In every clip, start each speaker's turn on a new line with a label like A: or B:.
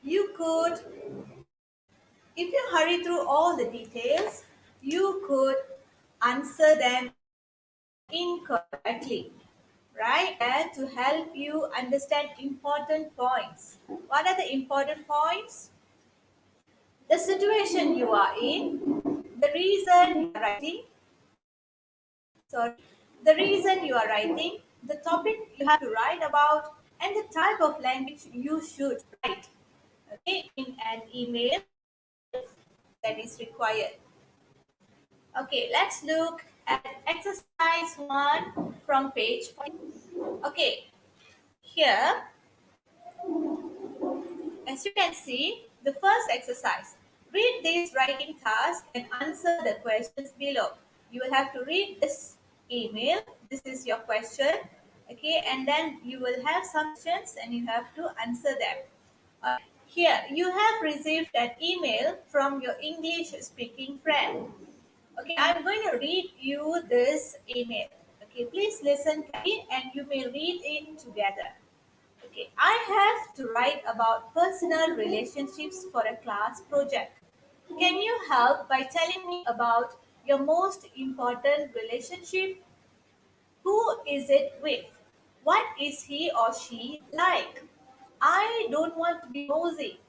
A: You could, if you hurry through all the details, you could answer them incorrectly, right? And to help you understand important points. What are the important points? The situation you are in, the reason you are writing, sorry, the reason you are writing, the topic you have to write about, and the type of language you should write, okay, in an email that is required. Okay, let's look at exercise 1 from page 40. Okay, here, as you can see, the first exercise. Read this writing task and answer the questions below. You will have to read this email. This is your question. Okay, and then you will have some questions and you have to answer them. Here, you have received an email from your English speaking friend. Okay, I'm going to read you this email. Okay, please listen carefully and you may read it together. Okay, I have to write about personal relationships for a class project. Can you help by telling me about your most important relationship? Who is it with? What is he or she like? I don't want to be nosy,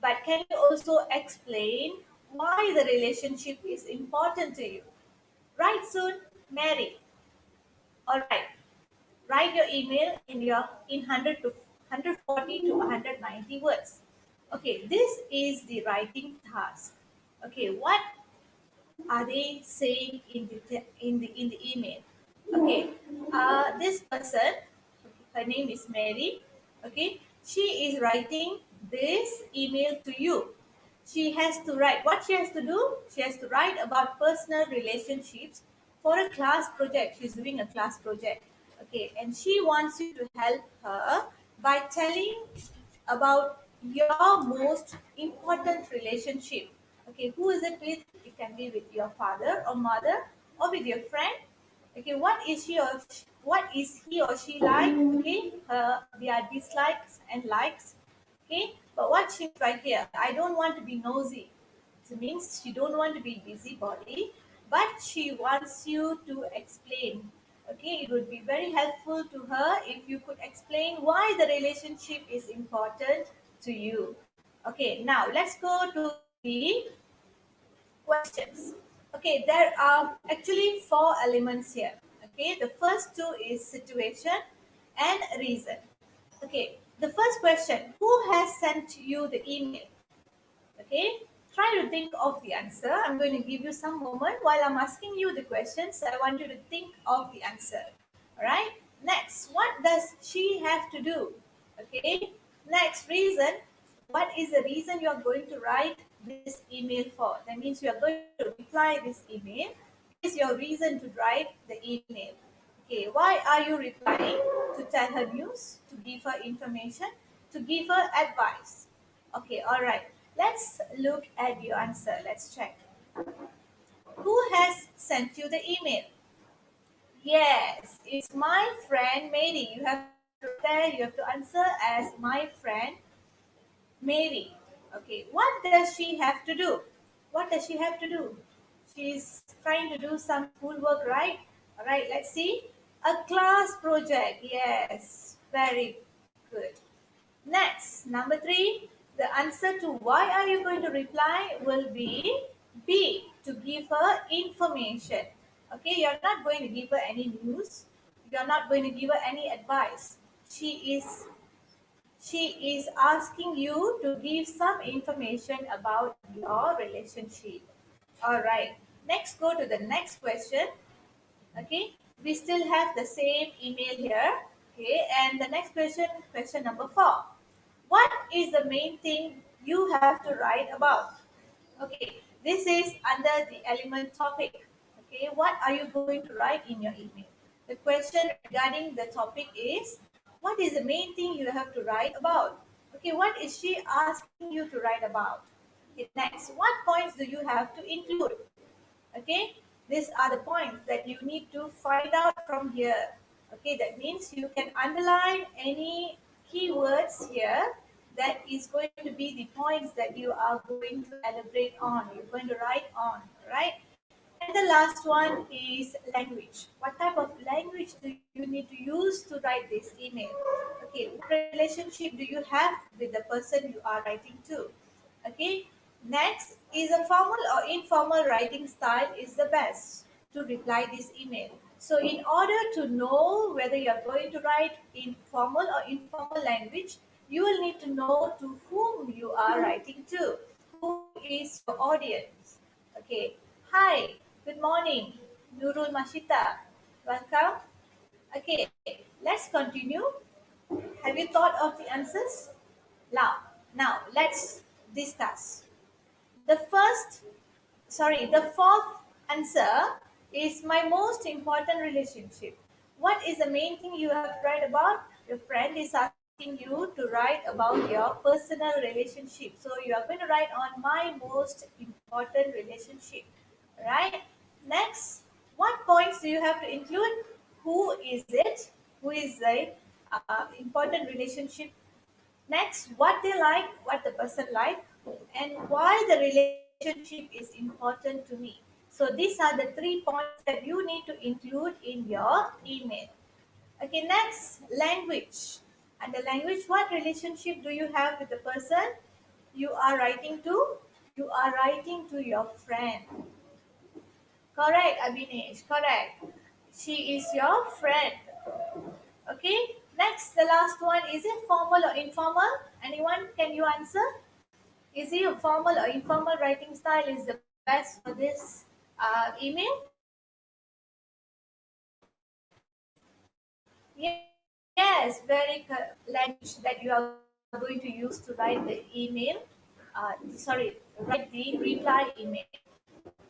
A: but can you also explain why the relationship is important to you? Write soon, Mary. All right. Write your email in 100 to 140 to 190 words. Okay, this is the writing task. Okay, what are they saying in the email? Okay, this person, her name is Mary. Okay, she is writing this email to you. She has to write. What she has to do? She has to write about personal relationships for a class project. She's doing a class project. Okay, and she wants you to help her by telling about your most important relationship. Okay, who is it with? It can be with your father or mother or with your friend. Okay, what is he or she like? Okay, their dislikes and likes. Okay, but what she's right here, I don't want to be nosy. It means she don't want to be busybody, but she wants you to explain. Okay, it would be very helpful to her if you could explain why the relationship is important to you. Okay, now let's go to the questions. Okay, there are actually 4 elements here. Okay, the first two is situation and reason. Okay, the first question, who has sent you the email? Okay, try to think of the answer. I'm going to give you some moment while I'm asking you the questions. I want you to think of the answer. All right. Next, what does she have to do? Okay. Next, reason. What is the reason you are going to write this email for? That means you are going to reply this email. What is your reason to write the email? Okay, why are you replying? To tell her news, to give her information, to give her advice. Okay, all right. Let's look at your answer. Let's check. Who has sent you the email? Yes, it's my friend Mary. You have to there. You have to answer as my friend Mary. Okay, what does she have to do? What does she have to do? She's trying to do some schoolwork, right? All right, let's see. A class project. Yes, very good. Next, number 3, the answer to why are you going to reply will be B, to give her information. Okay, you're not going to give her any news. You're not going to give her any advice. She is she is asking you to give some information about your relationship. All right. Next, go to the next question. Okay, we still have the same email here. Okay, and the next question, question number 4. What is the main thing you have to write about? Okay, this is under the element topic. Okay, what are you going to write in your email? The question regarding the topic is, what is the main thing you have to write about? Okay, what is she asking you to write about? Okay, next, what points do you have to include? Okay, these are the points that you need to find out from here. Okay, that means you can underline any keywords here That is going to be the points that you are going to elaborate on, you're going to write on, right? And the last one is language. What type of language do you need to use to write this email? Okay, what relationship do you have with the person you are writing to? Okay, next is a formal or informal writing style is the best to reply this email. So in order to know whether you are going to write in formal or informal language, you will need to know to whom you are writing to. Who is your audience? Okay. Hi, good morning, Nurul Mashita. Welcome. Okay, let's continue. Have you thought of the answers? Now let's discuss. The first, sorry, the fourth answer is my most important relationship. What is the main thing you have to write about? Your friend is asking you to write about your personal relationship. So you are going to write on my most important relationship, right? Next, what points do you have to include? Who is it? Who is the important relationship? Next, what they like, what the person like, and why the relationship is important to me. So these are the 3 points that you need to include in your email. Okay, next, language. And the language, what relationship do you have with the person you are writing to? You are writing to your friend. Correct, Abhinesh, correct. She is your friend. Okay, next, the last one, is it formal or informal? Anyone, can you answer? Is it a formal or informal writing style is the best for this email? Yes, language that you are going to use to write the email. Sorry, write the reply email.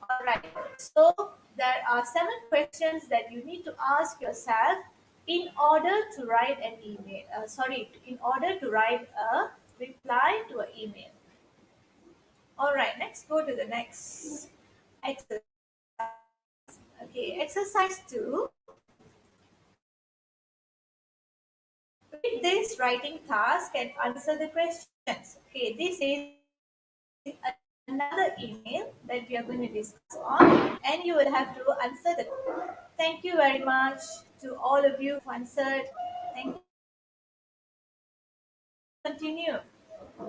A: All right. So there are 7 questions that you need to ask yourself in order to write an email. In order to write a reply to an email. All right. Next, go to the next exercise. Okay, exercise 2. Read this writing task and answer the questions. Okay, this is another email that we are going to discuss on, and you will have to answer the. Thank you very much to all of you who answered. Thank you. Continue.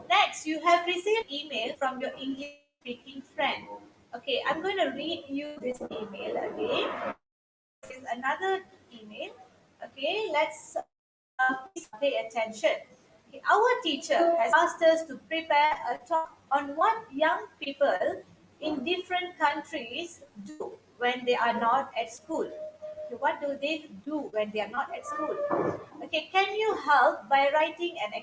A: Next, you have received email from your English speaking friend. Okay, I'm going to read you this email again. This is another email. Okay, let's please pay attention. Okay, our teacher has asked us to prepare a talk on what young people in different countries do when they are not at school. Okay, what do they do when they are not at school? Okay, can you help by writing an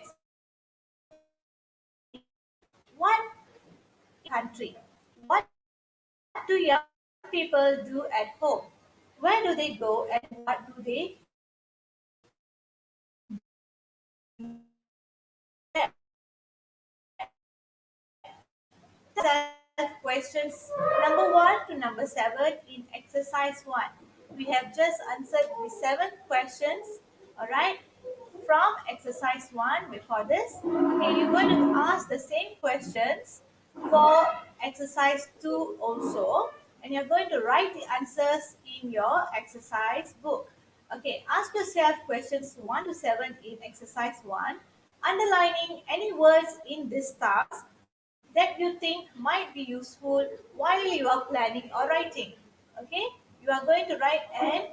A: what country? What do young people do at home? Where do they go and what do they self questions number 1 to number 7 in exercise 1. We have just answered the 7 questions, all right, from exercise 1 before this. Okay, you're going to ask the same questions for exercise 2 also, and you're going to write the answers in your exercise book. Okay, ask yourself questions 1 to 7 in exercise 1, underlining any words in this task that you think might be useful while you are planning or writing. Okay, you are going to write and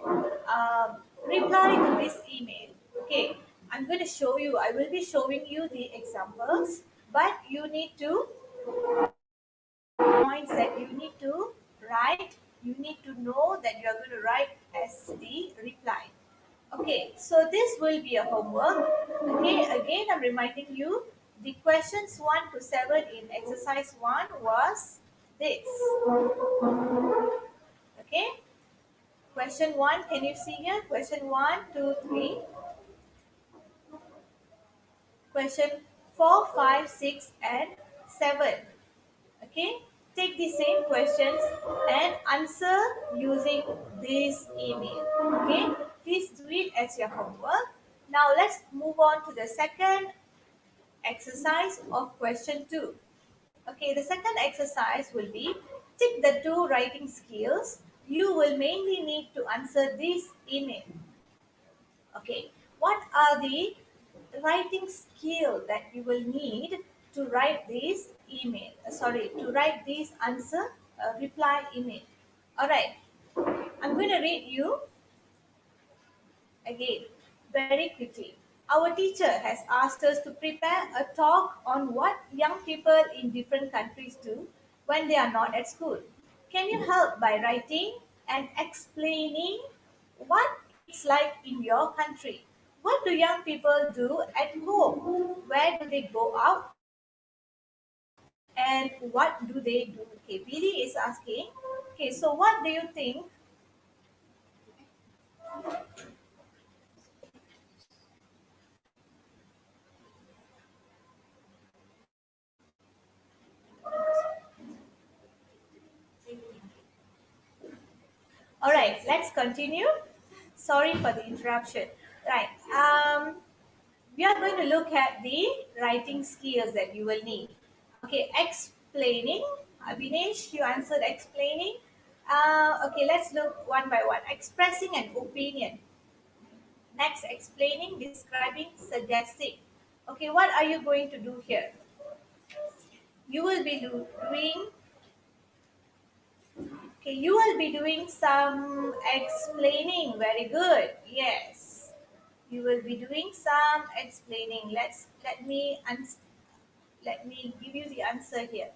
A: reply to this email. Okay, I'm going to show you, I will be showing you the examples, but you need to points that you need to write. You need to know that you are going to write as the reply. Okay, so this will be a homework. Okay, again, I'm reminding you the questions 1 to 7 in exercise 1 was this. Okay, question 1, can you see here? Question 1, 2, 3. Question 4, 5, 6, and 7. Okay, take the same questions and answer using this email. Okay, please do it as your homework. Now let's move on to the second exercise of question 2. Okay, the second exercise will be tick the two writing skills. You will mainly need to answer this email. Okay, what are the writing skill that you will need to write this email? Sorry, to write this answer reply email. All right, I'm going to read you again very quickly. Our teacher has asked us to prepare a talk on what young people in different countries do when they are not at school. Can you help by writing and explaining what it's like in your country? What do young people do at home? Where do they go out? And what do they do? Okay, Billy is asking, okay, so what do you think? All right, let's continue. Sorry for the interruption. Right. We are going to look at the writing skills that you will need. Okay, explaining. Vinesh, you answered explaining. Okay, let's look one by one. Expressing an opinion. Next, explaining, describing, suggesting. Okay, what are you going to do here? You will be doing. Okay, you will be doing some explaining. Very good. Yes, you will be doing some explaining. Let me give you the answer here.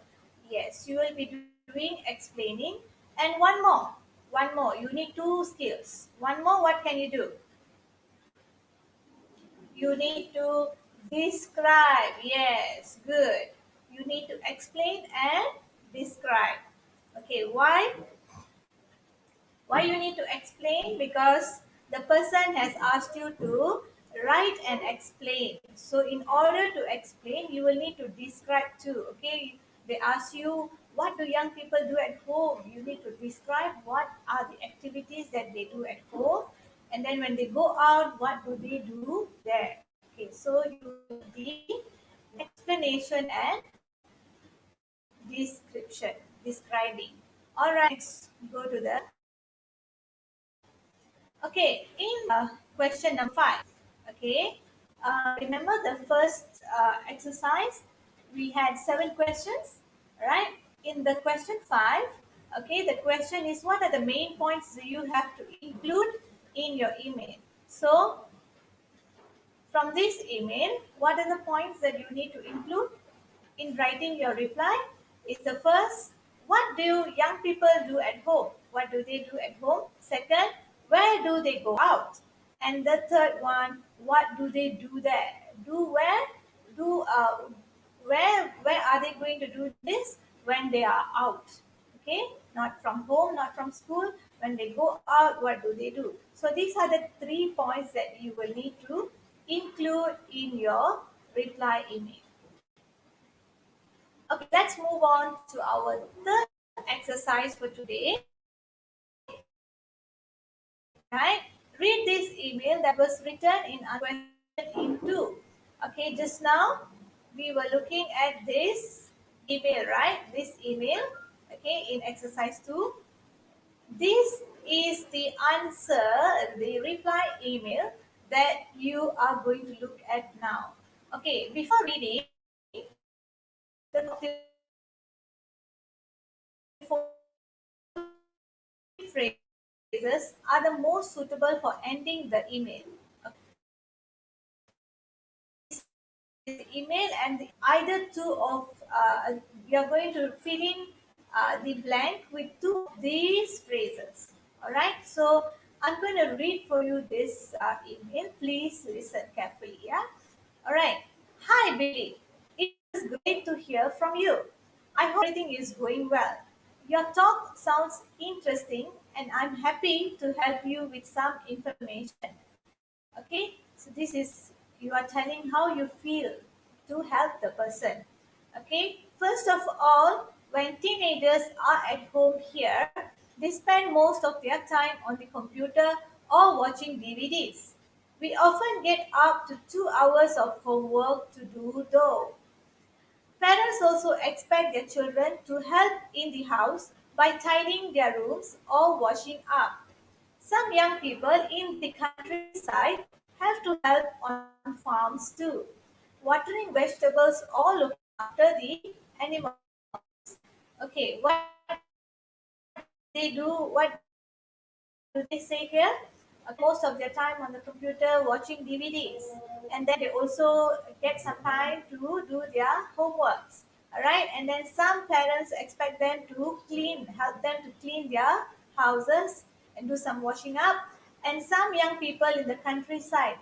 A: Yes, you will be doing explaining. And one more. One more. You need two skills. One more. What can you do? You need to describe. Yes, good. You need to explain and describe. Okay, why? Why you need to explain? Because the person has asked you to write and explain. So in order to explain, you will need to describe too. Okay, they ask you, what do young people do at home? You need to describe what are the activities that they do at home, and then when they go out, what do they do there? Okay, so you the explanation and description, describing. All right, let's go to the. Okay, in question number 5, okay, remember the first exercise, we had 7 questions, right? In the question 5, okay, the question is what are the main points you have to include in your email? So, from this email, what are the points that you need to include in writing your reply? Is the first, what do young people do at home? What do they do at home? Second, where do they go out? And the third one, what do they do there? Do where? Do where are they going to do this when they are out? Okay, not from home, not from school. When they go out, what do they do? So these are the 3 points that you will need to include in your reply email. Okay, let's move on to our third exercise for today. Right? Read this email that was written in question in 2. Okay, just now we were looking at this email, right? This email, okay, in exercise 2. This is the answer, the reply email that you are going to look at now. Okay, before reading, the phrases are the most suitable for ending the email. The email and either two of you're going to fill in the blank with two of these phrases. All right, so I'm going to read for you this email. Please listen carefully. Yeah. All right. Hi, Billy. It is great to hear from you. I hope everything is going well. Your talk sounds interesting, and I'm happy to help you with some information. Okay, so this is you are telling how you feel to help the person. Okay, first of all, when teenagers are at home here, they spend most of their time on the computer or watching DVDs. We often get up to 2 hours of homework to do though. Parents also expect their children to help in the house by tidying their rooms or washing up. Some young people in the countryside have to help on farms too, watering vegetables or looking after the animals. Okay, what they do, what do they say here? Most of their time on the computer watching DVDs, and then they also get some time to do their homeworks. All right, and then some parents expect them to help them to clean their houses and do some washing up. And some young people in the countryside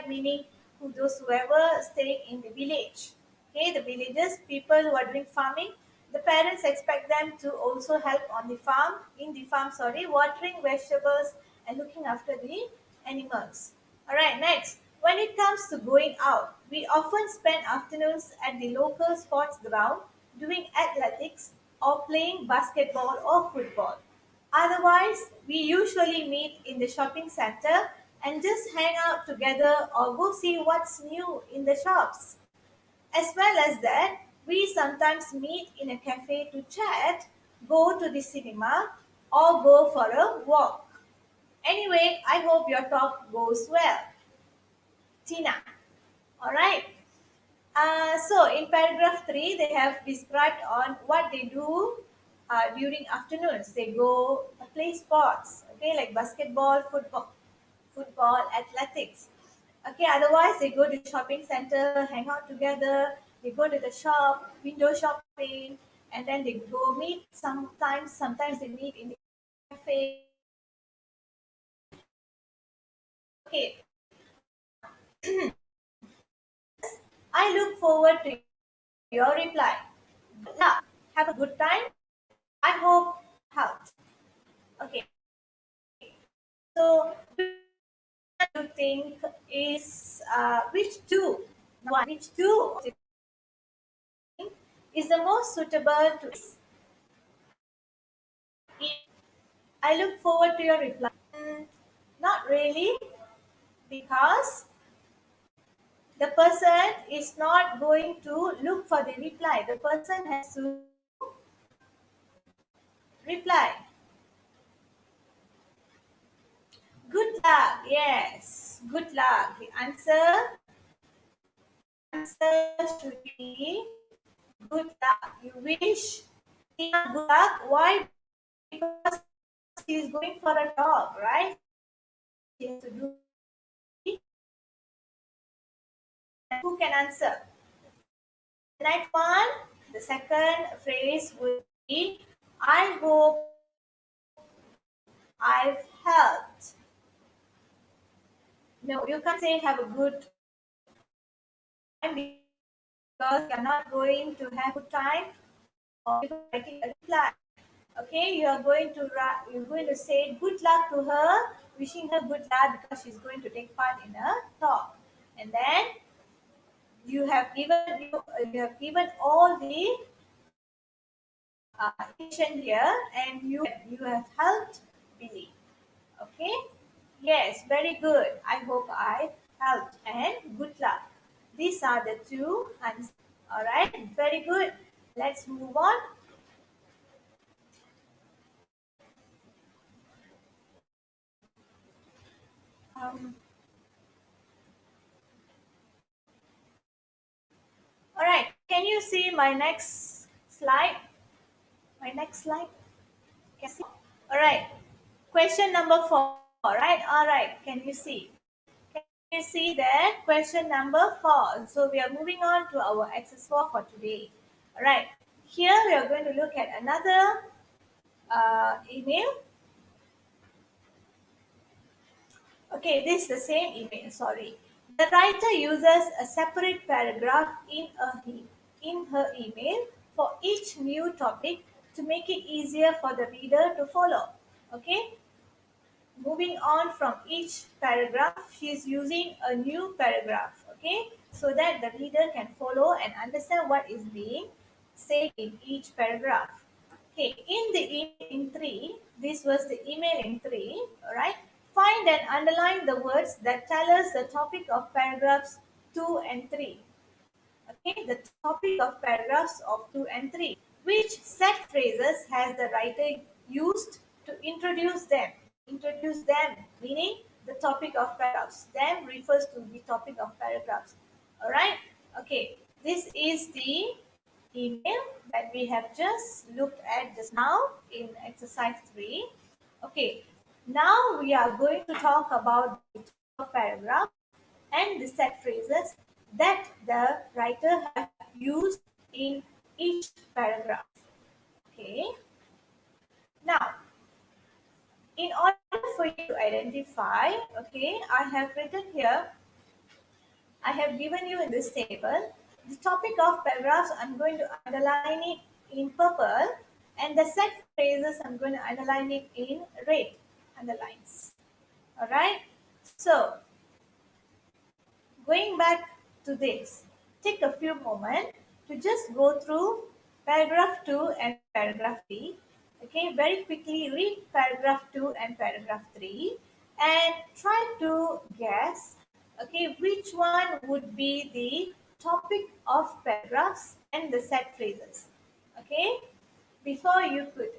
A: meaning whoever stay in the village. Okay, the villagers, people who are doing farming, the parents expect them to also help on the farm, sorry, watering vegetables and looking after the animals. All right, next, when it comes to going out, we often spend afternoons at the local sports ground doing athletics or playing basketball or football. Otherwise, we usually meet in the shopping center and just hang out together or go see what's new in the shops. As well as that, we sometimes meet in a cafe to chat, go to the cinema, or go for a walk. Anyway, I hope your talk goes well. Tina. Alright. So in paragraph 3, they have described on what they do during afternoons. They go play sports, okay, like basketball, football, athletics. Okay, otherwise they go to the shopping center, hang out together. They go to the shop, window shopping, and then they go meet. Sometimes they meet in the cafe. Okay, I look forward to your reply. Good luck. Have a good time. I hope helped. Okay, so which one do you think is which two? Which two is the most suitable to I look forward to your reply. Not really, because the person is not going to look for the reply. The person has to reply. Good luck. Yes, good luck. The answer should be good luck. You wish Tina good luck. Why? Because she is going for a job, right? She has to do. Who can answer? The next one, the second phrase would be I hope I've helped. No, you can't say have a good time because you're not going to have a good time or you're writing a reply. Okay, you're going to say good luck to her, wishing her good luck because she's going to take part in a talk. And then you have given all the information here, and you have helped Billy. Okay? Yes, very good. I hope I helped and good luck. These are the two answers. Alright, very good. Let's move on. Um, Alright, can you see my next slide? My next slide? Can you see? Alright, question number 4. Right? Alright, can you see? Can you see that? Question number 4. So we are moving on to our exercise 4 for today. Alright, here we are going to look at another email. Okay, this is the same email, sorry. The writer uses a separate paragraph in her email for each new topic to make it easier for the reader to follow. Okay, moving on from each paragraph, she is using a new paragraph, okay, so that the reader can follow and understand what is being said in each paragraph. Okay, in the email in 3, this was the email in 3, all right. Find and underline the words that tell us the topic of paragraphs 2 and 3. Okay, the topic of paragraphs of 2 and 3. Which set phrases has the writer used to introduce them? Introduce them, meaning the topic of paragraphs. Them refers to the topic of paragraphs. Alright, okay, this is the email that we have just looked at just now in exercise 3. Okay, now we are going to talk about the paragraph and the set phrases that the writer has used in each paragraph. Okay, now in order for you to identify, okay, I have written here, I have given you in this table the topic of paragraphs. I'm going to underline it in purple, and the set phrases I'm going to underline it in red underlines. All right, so going back to this, take a few moments to just go through paragraph 2 and paragraph 3. Okay, very quickly read paragraph 2 and paragraph 3 and try to guess, okay, which one would be the topic of paragraphs and the set phrases. Okay, before you could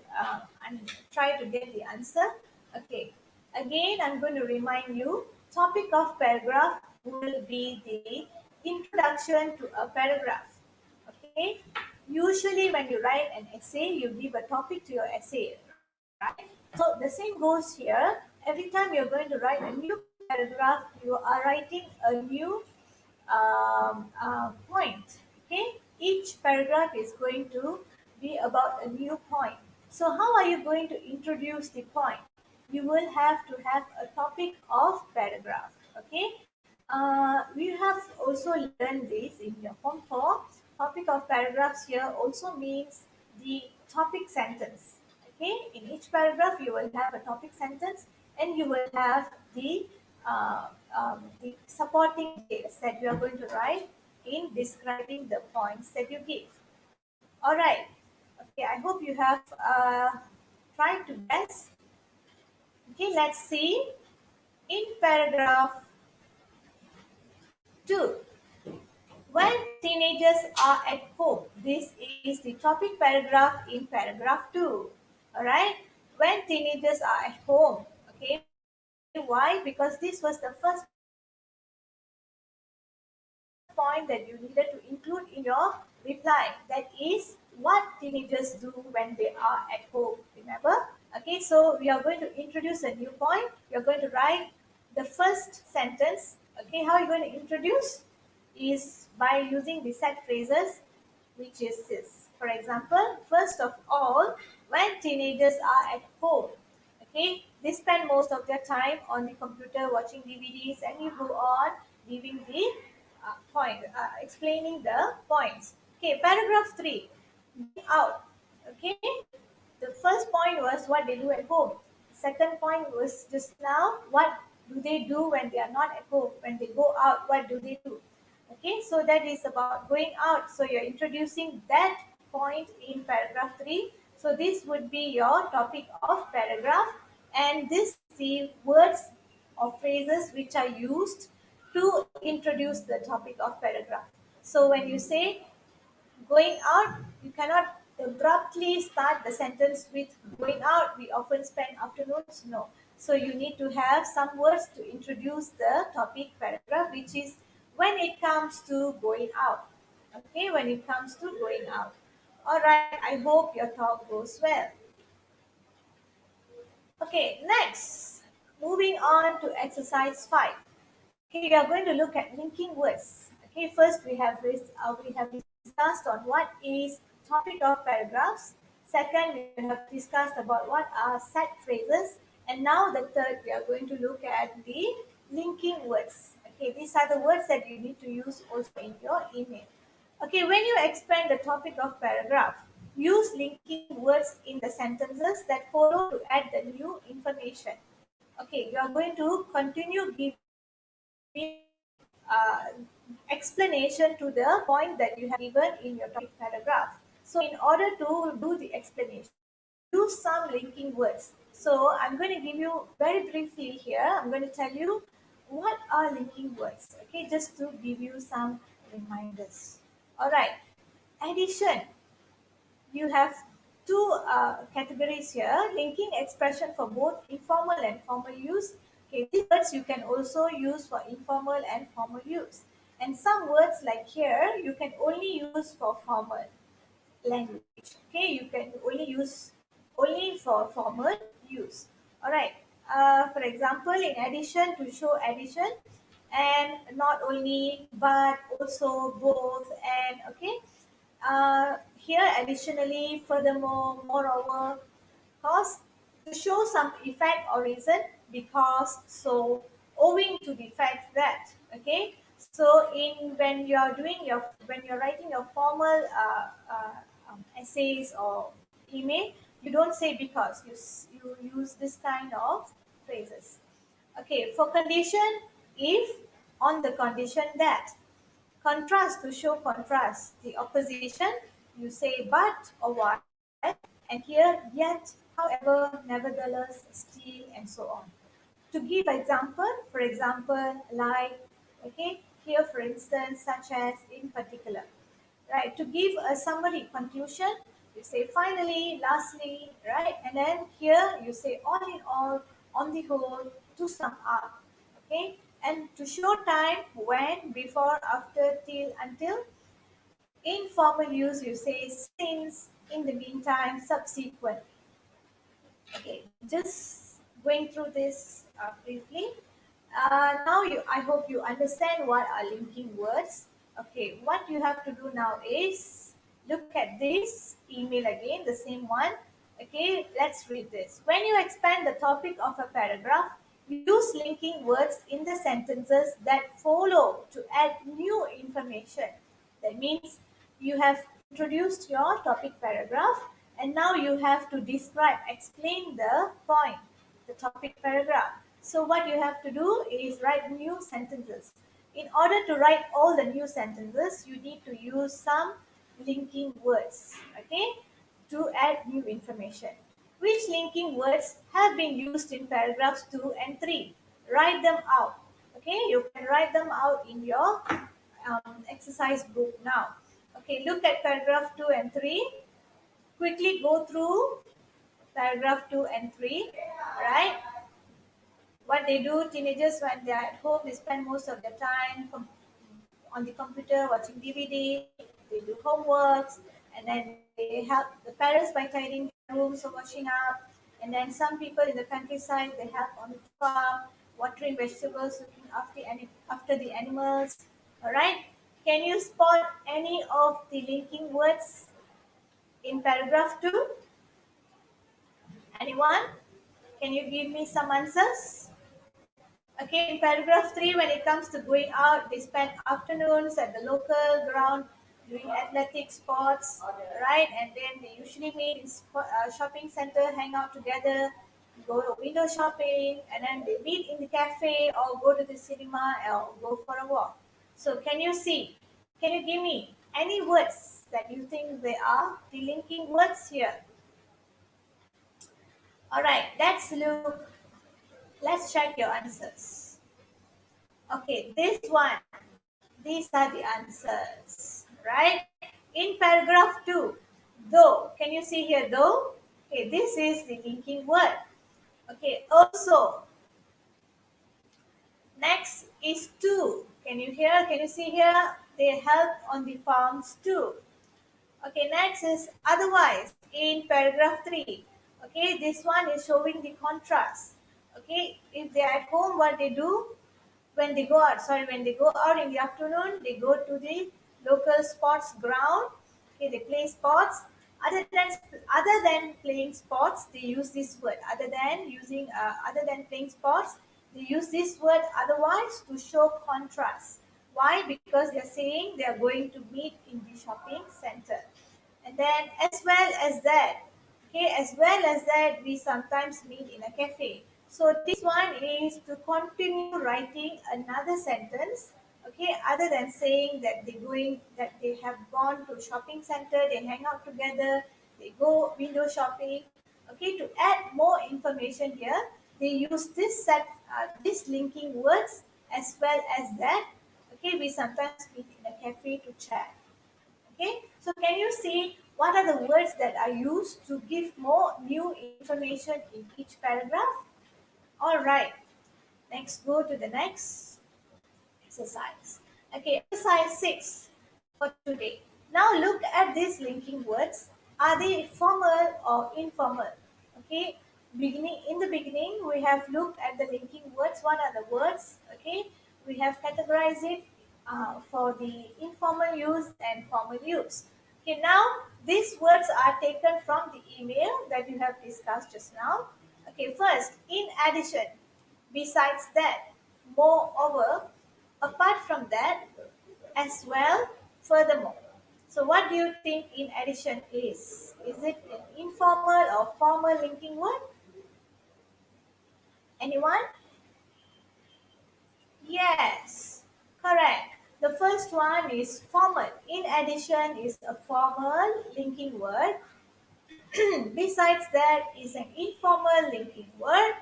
A: and try to get the answer. Okay, again I'm going to remind you, topic of paragraph will be the introduction to a paragraph. Okay, usually when you write an essay you give a topic to your essay, right? So the same goes here. Every time you're going to write a new paragraph, you are writing a new point. Okay, each paragraph is going to be about a new point. So how are you going to introduce the point? You will have to have a topic of paragraph. Okay, we have also learned this in your form 4. Topic of paragraphs here also means the topic sentence. Okay, in each paragraph you will have a topic sentence and you will have the supporting details that you are going to write in describing the points that you give. All right. Okay, I hope you have tried to guess. Okay, let's see. In paragraph 2, when teenagers are at home, this is the topic paragraph in paragraph 2. All right. When teenagers are at home. Okay. Why? Because this was the first point that you needed to include in your reply. That is what teenagers do when they are at home. Remember? Okay, so we are going to introduce a new point. You're going to write the first sentence. Okay, how are you going to introduce? Is by using the set phrases, which is this. For example, first of all, when teenagers are at home, okay, they spend most of their time on the computer watching DVDs, and you go on giving the explaining the points. Okay, paragraph 3, going out. Okay, the first point was what they do at home. Second point was just now, what do they do when they are not at home? When they go out, what do they do? Okay, so that is about going out. So you're introducing that point in paragraph 3. So this would be your topic of paragraph, and this is the words or phrases which are used to introduce the topic of paragraph. So when you say going out, you cannot abruptly start the sentence with going out. We often spend afternoons. No. So you need to have some words to introduce the topic paragraph, which is when it comes to going out. Okay, when it comes to going out. All right, I hope your talk goes well. Okay, next, moving on to exercise 5. Okay, we are going to look at linking words. Okay, first we have discussed on what is topic of paragraphs. Second, we have discussed about what are set phrases, and now the third we are going to look at the linking words. Okay, these are the words that you need to use also in your email. Okay, when you expand the topic of paragraph, use linking words in the sentences that follow to add the new information. Okay, you are going to continue giving uh, explanation to the point that you have given in your topic paragraph. So in order to do the explanation, use some linking words. So I'm going to give you very briefly here. I'm going to tell you what are linking words. Okay, just to give you some reminders. All right. Addition. You have two categories here: linking expression for both informal and formal use. Okay, these words you can also use for informal and formal use. And some words like here you can only use for formal language. Okay, you can only use only for formal use. All right. For example, in addition, to show addition, and not only but also both, and okay. Here, additionally, furthermore, moreover, cause, to show some effect or reason, because, so, owing to the fact that. Okay, so in when you are doing your when you're writing your formal essays or email, you don't say because, you use this kind of phrases. Okay, for condition, if, on the condition that. Contrast, to show contrast, the opposition, you say but or while, and here yet, however, nevertheless, still, and so on. To give example, for example, like, okay, here for instance, such as in particular, right? To give a summary conclusion, you say finally, lastly, right? And then here you say all in all, on the whole, to sum up, okay? And to show time, when, before, after, till, until. In formal use, you say since, in the meantime, subsequent. Okay, just going through this briefly. Now I hope you understand what are linking words. Okay, what you have to do now is look at this email again, the same one. Okay, let's read this. When you expand the topic of a paragraph, use linking words in the sentences that follow to add new information. That means you have introduced your topic paragraph, and now you have to describe, explain the point, the topic paragraph. So what you have to do is write new sentences. In order to write all the new sentences, you need to use some linking words, okay, to add new information. Which linking words have been used in paragraphs 2 and 3? Write them out. Okay, you can write them out in your exercise book now. Okay, look at paragraph 2 and 3. Quickly go through paragraph 2 and 3. Right? What they do, teenagers, when they are at home, they spend most of their time on the computer watching DVD, they do homeworks, and then they help the parents by tidying their rooms or washing up. And then some people in the countryside, they help on the farm, watering vegetables, looking after the animals. All right. Can you spot any of the linking words in paragraph 2? Anyone? Can you give me some answers? Okay, in paragraph 3, when it comes to going out, they spend afternoons at the local ground doing athletic sports, right? And then they usually meet in shopping center, hang out together, go to window shopping, and then they meet in the cafe or go to the cinema or go for a walk. So can you see? Can you give me any words that you think they are the linking words here? All right, let's look. Let's check your answers. Okay, this one. These are the answers, right? In paragraph 2, though, can you see here though? Okay, this is the linking word. Okay, also, next is to. Can you hear? Can you see here? They help on the farms too. Okay, next is otherwise in paragraph 3. Okay, this one is showing the contrast. Okay, if they are at home, what they do? When they go out in the afternoon, they go to the local sports ground. Okay, they play sports. Other than playing sports, they use this word. Other than playing sports, they use this word otherwise to show contrast. Why? Because they're saying they are going to meet in the shopping center. And then as well as that, okay, as well as that, we sometimes meet in a cafe. So this one is to continue writing another sentence, okay, other than saying that they have gone to shopping center, they hang out together, they go window shopping. Okay, to add more information here, they use this linking words as well as that. Okay, we sometimes meet in a cafe to chat. Okay, so can you see what are the words that are used to give more new information in each paragraph? All right, next go to the next exercise. Okay, exercise 6 for today. Now look at these linking words. Are they formal or informal? Okay, beginning in the beginning we have looked at the linking words. What are the words? Okay, we have categorized it for the informal use and formal use. Okay, now these words are taken from the email that you have discussed just now. Okay, first, in addition, besides that, moreover, apart from that, as well, furthermore. So, what do you think in addition is? Is it an informal or formal linking word? Anyone? Yes, correct. The first one is formal. In addition is a formal linking word. Besides that is an informal linking word.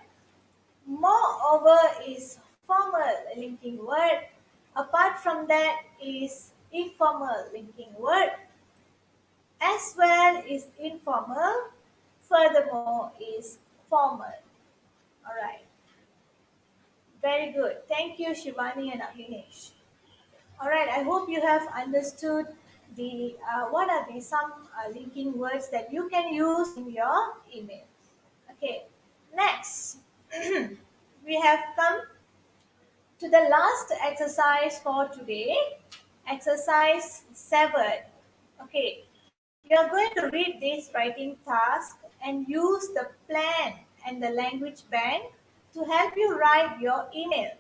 A: Moreover is formal linking word. Apart from that is informal linking word. As well is informal. Furthermore is formal. All right. Very good. Thank you, Shivani and Avinash. All right. I hope you have understood the what are the some linking words that you can use in your email. Okay. Next, we have come to the last exercise for today, exercise 7. Okay, you are going to read this writing task and use the plan and the language bank to help you write your email.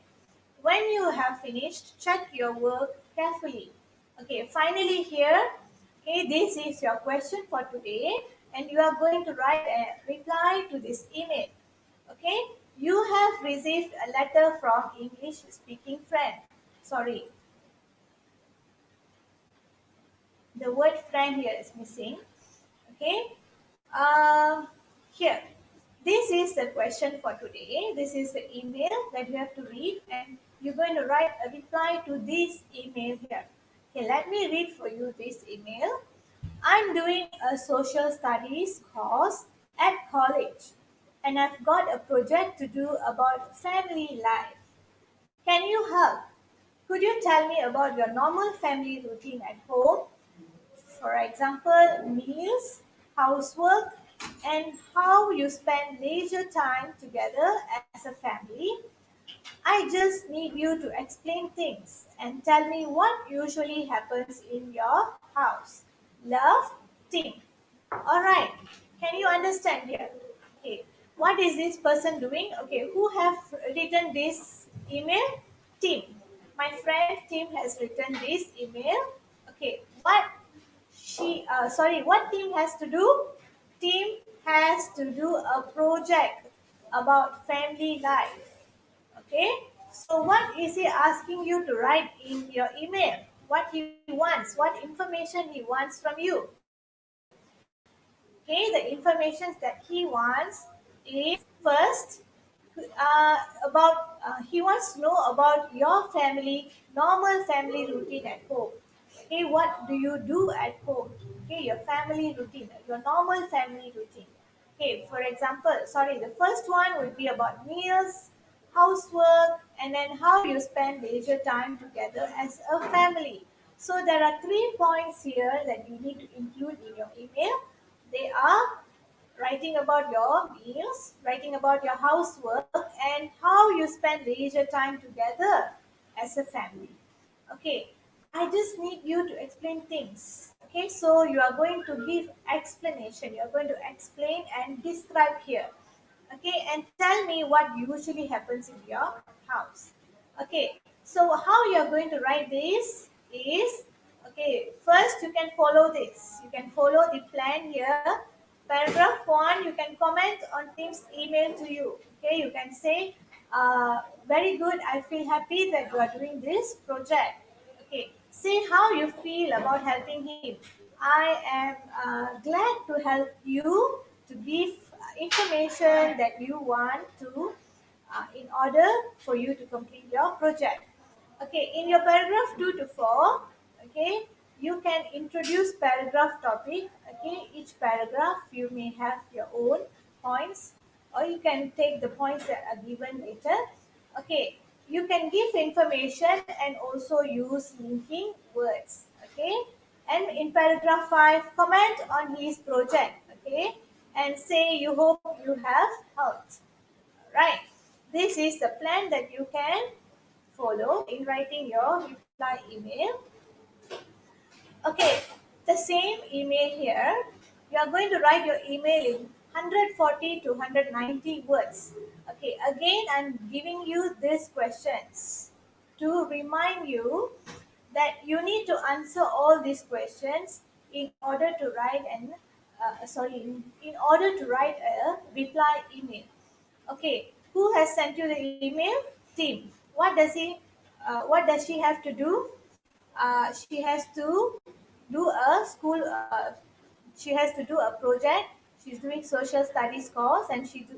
A: When you have finished, check your work carefully. Okay, finally here, okay, this is your question for today and you are going to write a reply to this email. Okay, you have received a letter from English speaking friend. Sorry, the word friend here is missing. Okay, uh, here. This is the question for today. This is the email that you have to read, and you're going to write a reply to this email here. Okay, let me read for you this email. I'm doing a social studies course at college, and I've got a project to do about family life. Can you help? Could you tell me about your normal family routine at home? For example, meals, housework, and how you spend leisure time together as a family. I just need you to explain things and tell me what usually happens in your house. Love, Tim. All right. Can you understand here? Okay. What is this person doing? Okay. Who have written this email? Tim. My friend Tim has written this email. Okay. What Tim has to do? Tim has to do a project about family life. Okay, so what is he asking you to write in your email? What he wants, what information he wants from you? Okay, the information that he wants is first about he wants to know about your family, normal family routine at home. Okay, what do you do at home? Okay, your family routine, your normal family routine. Okay, for example, sorry, the first one would be about meals, housework, and then how you spend leisure time together as a family. So there are 3 points here that you need to include in your email. They are writing about your meals, writing about your housework, and how you spend leisure time together as a family. Okay, I just need you to explain things. Okay, so you are going to give explanation. You are going to explain and describe here. Okay, and tell me what usually happens in your house. Okay, so how you are going to write this is, okay, first you can follow this. You can follow the plan here. Paragraph 1, you can comment on Tim's email to you. Okay, you can say, very good, I feel happy that you are doing this project. Okay, say how you feel about helping him. I am glad to help you to give information that you want to, in order for you to complete your project. Okay, in your paragraph 2 to 4, okay, you can introduce paragraph topic. Okay, each paragraph you may have your own points, or you can take the points that are given later. Okay, you can give information and also use linking words. Okay, and in paragraph 5, comment on his project. Okay, and say you hope you have helped. Right. This is the plan that you can follow in writing your reply email. Okay, the same email here. You are going to write your email in 140 to 190 words. Okay, again, I'm giving you these questions to remind you that you need to answer all these questions in order to write in order to write a reply email. Okay, who has sent you the email? Tim. What does she have to do? She has to do a school. She has to do a project. She's doing social studies course, and she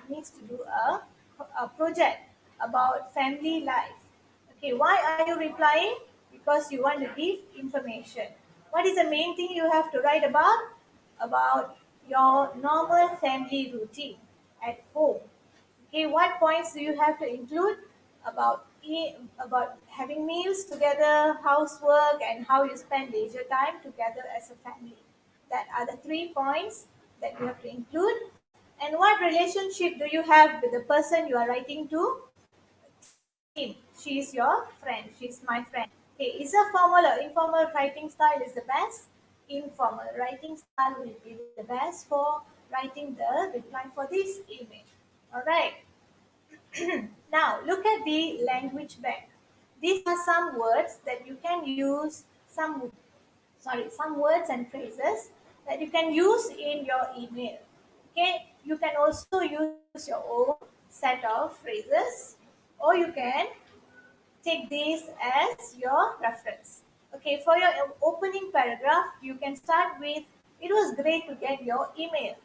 A: needs to do a project about family life. Okay, why are you replying? Because you want to give information. What is the main thing you have to write about? About your normal family routine at home. Okay, what points do you have to include about having meals together, housework, and how you spend leisure time together as a family? That are the 3 points that you have to include. And what relationship do you have with the person you are writing to? Tim. She is your friend. She is my friend. Okay, is a formal or informal writing style is the best? Informal writing style will be the best for writing the reply for this email. All right. Now, look at the language bank. These are some words that you can use, some words and phrases that you can use in your email. Okay, you can also use your own set of phrases, or you can take these as your reference. Okay, for your opening paragraph, you can start with, "It was great to get your email."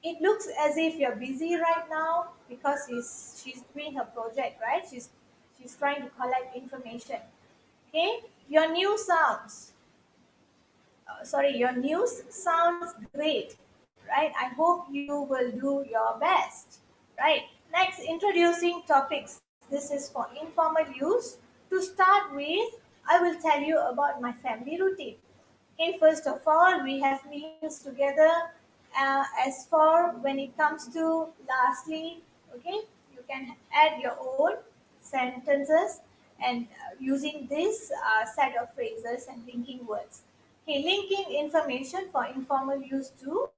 A: It looks as if you're busy right now because she's doing her project, right? She's trying to collect information. Okay, your news sounds great, right? I hope you will do your best, right? Next, introducing topics. This is for informal use. To start with, I will tell you about my family routine. Okay, first of all, we have meals together. As for when it comes to lastly, okay, you can add your own sentences and using this set of phrases and linking words. Okay, linking information for informal use too,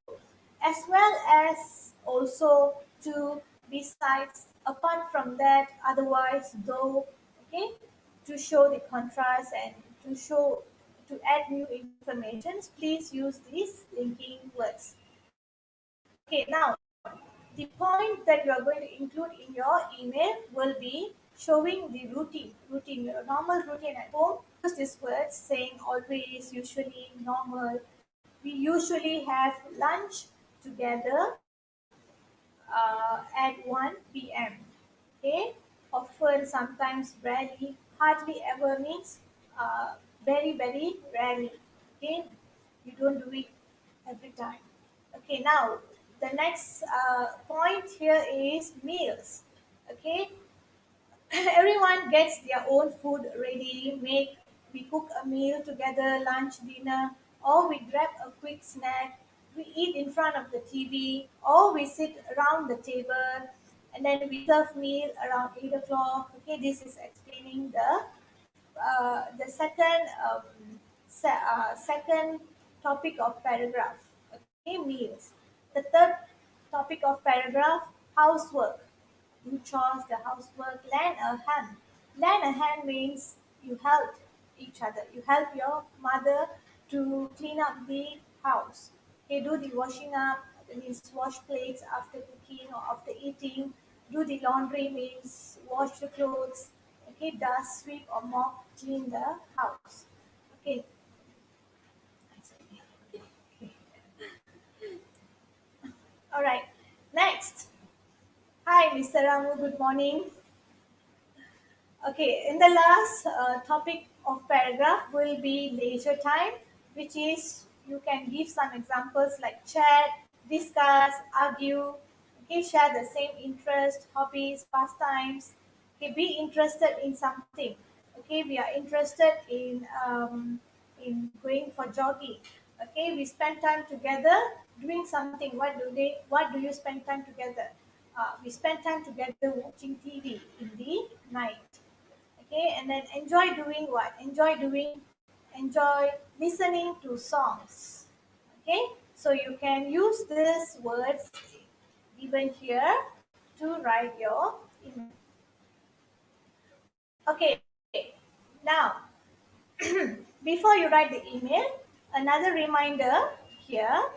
A: as well as also to besides apart from that, otherwise though, okay, to show the contrast and to add new information, please use these linking words. Okay, now the point that you are going to include in your email will be showing the routine, your normal routine at home. Use these words saying always, usually, normal. We usually have lunch together at 1 p.m. Okay, often, sometimes, rarely, hardly ever means very, very rarely. Okay, you don't do it every time. Okay, now the next point here is meals. Okay, everyone gets their own food ready. We cook a meal together, lunch, dinner, or we grab a quick snack. We eat in front of the TV, or we sit around the table, and then we serve meal around 8 o'clock. Okay, this is explaining the second topic of paragraph. Okay, meals. The third topic of paragraph, housework. Do chores, the housework, lend a hand. Lend a hand means you help each other. You help your mother to clean up the house. Okay, do the washing up, that means wash plates after cooking or after eating. Do the laundry means wash the clothes. Okay, dust, sweep or mop, clean the house. Okay, All right. Next. Hi, Mr. Ramu. Good morning. Okay, in the last topic of paragraph will be leisure time, which is you can give some examples like chat, discuss, argue, okay, share the same interest, hobbies, pastimes, okay, be interested in something. Okay, we are interested in going for jogging. Okay, we spend time together doing something. What do you spend time together? We spend time together watching TV in the night. Okay, and then enjoy doing what? Enjoy listening to songs. Okay, so you can use these words given here to write your email. Okay, now before you write the email, another reminder here,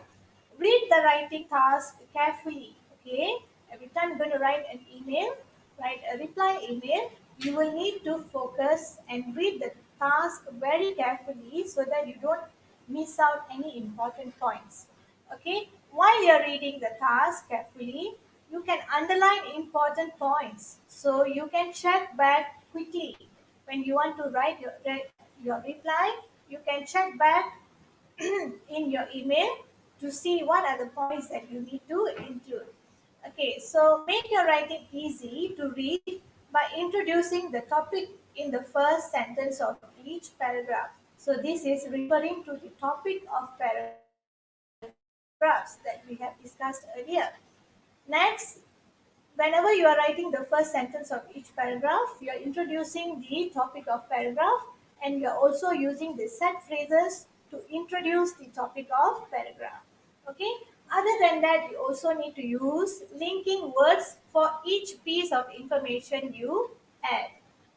A: read the writing task carefully. Okay, every time you're going to write an email, write a reply email, you will need to focus and read the task very carefully so that you don't miss out any important points. Okay, while you're reading the task carefully, you can underline important points so you can check back quickly. When you want to write your reply, you can check back in your email to see what are the points that you need to include. Okay, so make your writing easy to read by introducing the topic in the first sentence of each paragraph. So this is referring to the topic of paragraphs that we have discussed earlier. Next, whenever you are writing the first sentence of each paragraph, you are introducing the topic of paragraph, and you are also using the set phrases to introduce the topic of paragraph. Okay. Other than that, you also need to use linking words for each piece of information you add.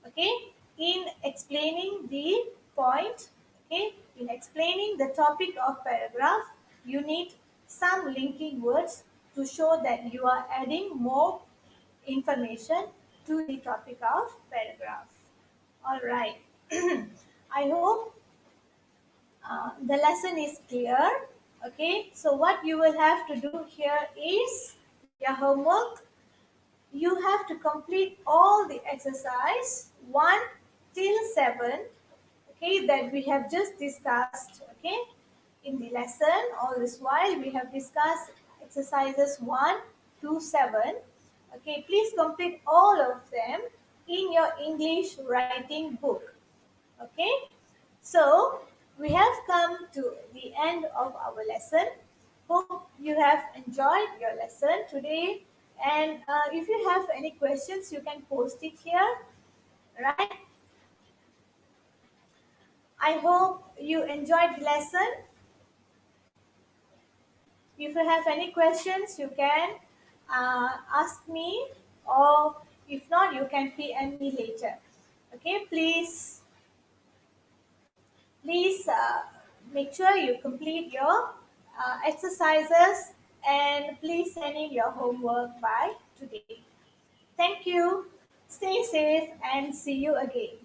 A: Okay. In explaining the point, okay, in explaining the topic of paragraph, you need some linking words to show that you are adding more information to the topic of paragraph. All right. I hope the lesson is clear. Okay, so what you will have to do here is your homework. You have to complete all the exercise 1 till 7, okay, that we have just discussed, okay, in the lesson. All this while we have discussed exercises 1 to 7. Okay, please complete all of them in your English writing book. Okay, so we have come to the end of our lesson. Hope you have enjoyed your lesson today. And if you have any questions, you can post it here, right? I hope you enjoyed the lesson. If you have any questions, you can ask me, or if not, you can PM me later. Okay, please make sure you complete your exercises, and please send in your homework by today. Thank you. Stay safe and see you again.